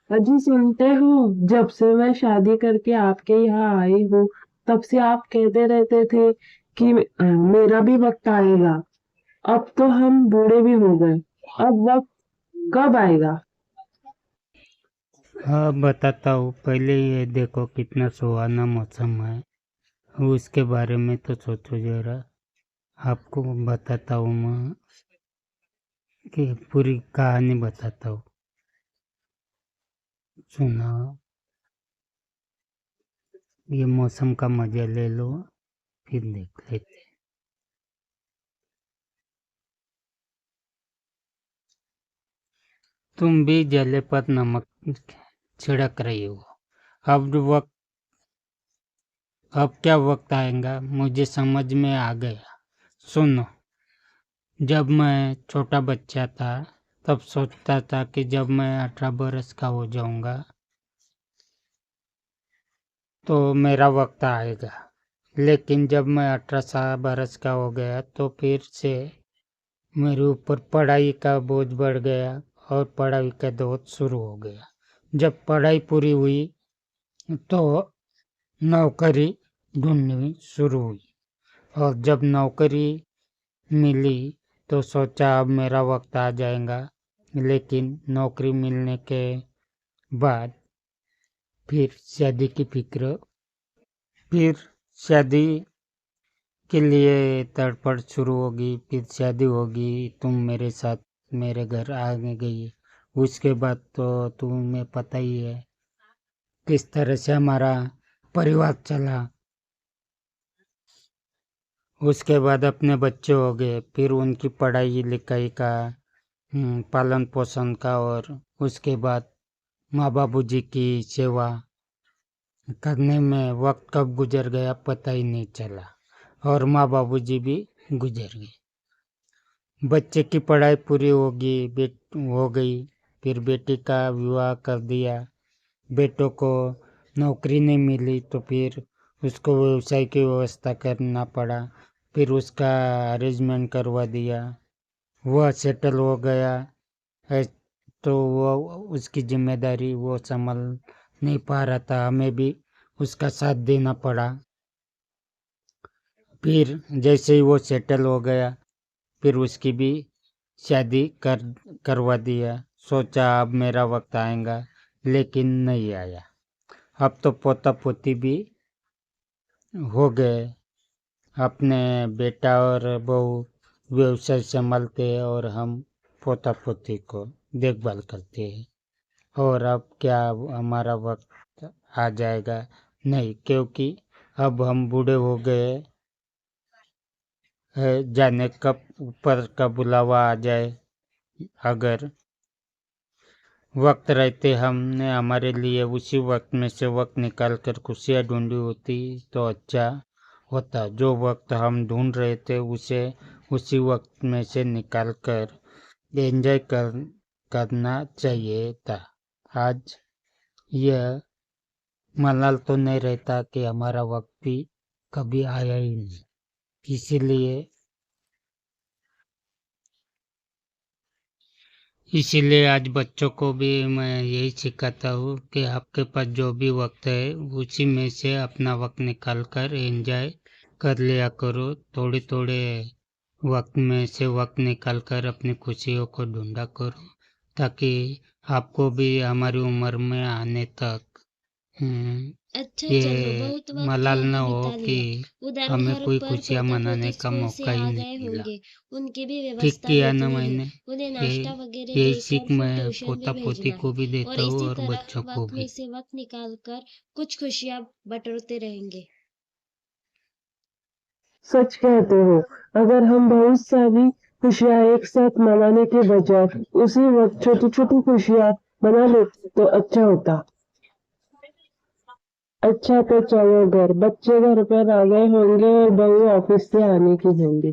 अजी सुनते हो, जब से मैं शादी करके आपके यहाँ आई हूँ तब से आप कहते रहते थे कि मेरा भी वक्त आएगा। अब तो हम बूढ़े भी हो गए। अब वक्त कब आएगा? हाँ, बताता हूँ। पहले ये देखो कितना सुहाना मौसम है, उसके बारे में तो सोचो जरा। आपको बताता हूँ मैं कि पूरी कहानी बताता हूँ। सुना, ये मौसम का मजा ले लो, फिर देख लेते। तुम भी जले पर नमक छिड़क रही हो। अब वक्त अब क्या वक्त आएगा मुझे समझ में आ गया। सुनो, जब मैं छोटा बच्चा था तब सोचता था कि जब मैं 18 बरस का हो जाऊंगा तो मेरा वक्त आएगा। लेकिन जब मैं 18 बरस का हो गया तो फिर से मेरे ऊपर पढ़ाई का बोझ बढ़ गया और पढ़ाई का दौर शुरू हो गया। जब पढ़ाई पूरी हुई तो नौकरी ढूंढनी शुरू हुई, और जब नौकरी मिली तो सोचा अब मेरा वक्त आ जाएगा। लेकिन नौकरी मिलने के बाद फिर शादी की फिक्र, फिर शादी के लिए तड़पड़ शुरू होगी, फिर शादी होगी, तुम मेरे साथ मेरे घर आ गई। उसके बाद तो तुम्हें पता ही है किस तरह से हमारा परिवार चला। उसके बाद अपने बच्चे हो गए, फिर उनकी पढ़ाई लिखाई का, पालन पोषण का, और उसके बाद माँ बाबूजी की सेवा करने में वक्त कब गुजर गया पता ही नहीं चला, और माँ बाबूजी भी गुजर गए। बच्चे की पढ़ाई पूरी हो गई, फिर बेटी का विवाह कर दिया। बेटों को नौकरी नहीं मिली तो फिर उसको व्यवसाय की व्यवस्था करना पड़ा। फिर उसका अरेंजमेंट करवा दिया, वह सेटल हो गया है, तो वो उसकी जिम्मेदारी वो संभाल नहीं पा रहा था, हमें भी उसका साथ देना पड़ा। फिर जैसे ही वो सेटल हो गया फिर उसकी भी शादी करवा दिया। सोचा अब मेरा वक्त आएगा, लेकिन नहीं आया। अब तो पोता पोती भी हो गए। अपने बेटा और बहू व्यवसाय संभालते हैं और हम पोता पोती को देखभाल करते हैं। और अब क्या हमारा वक्त आ जाएगा? नहीं, क्योंकि अब हम बूढ़े हो गए हैं। जाने कब ऊपर का बुलावा आ जाए। अगर वक्त रहते हमने हमारे लिए उसी वक्त में से वक्त निकाल कर खुशियाँ ढूंढी होती तो अच्छा होता। जो वक्त हम ढूंढ रहे थे उसे उसी वक्त में से निकाल कर एंजॉय करना चाहिए था। आज यह मलाल तो नहीं रहता कि हमारा वक्त भी कभी आया ही नहीं। इसीलिए आज बच्चों को भी मैं यही सिखाता हूँ कि आपके पास जो भी वक्त है उसी में से अपना वक्त निकाल कर एंजॉय कर लिया करो। थोड़े थोड़े वक्त में से वक्त निकाल कर अपनी खुशियों को ढूंढा करो, ताकि आपको भी हमारी उम्र में आने तक अच्छा चलो, ये बहुत वक्त तो मलाल न हमने हो बिता कि लिया। उधर हमें घर कोई पर खुशियाँ पोता मनाने पोती का स्कूल से मौका ही आ नहीं गए मिला। होंगे। उनकी भी ठीक व्यवस्था किया ना देखनी है। मैंने। उन्हें ये नाश्ता वगैरह यही देकर सीख फिर मैं ट्यूशन भी पोता पोती भेजना है। को भी और देता हूँ इसी और तरह बच्चों को वक्त में भी। से वक्त निकाल कर कुछ खुशियां बटोरते रहेंगे। सच कहते हो। अगर हम बहुत सारी खुशियाँ एक साथ मनाने के बजाय उसी वक्त छोटी छोटी खुशियाँ मना लेते तो अच्छा होता। अच्छा तो चलो, घर बच्चे घर पर आ गए होंगे और बहू ऑफिस से आने की होंगी।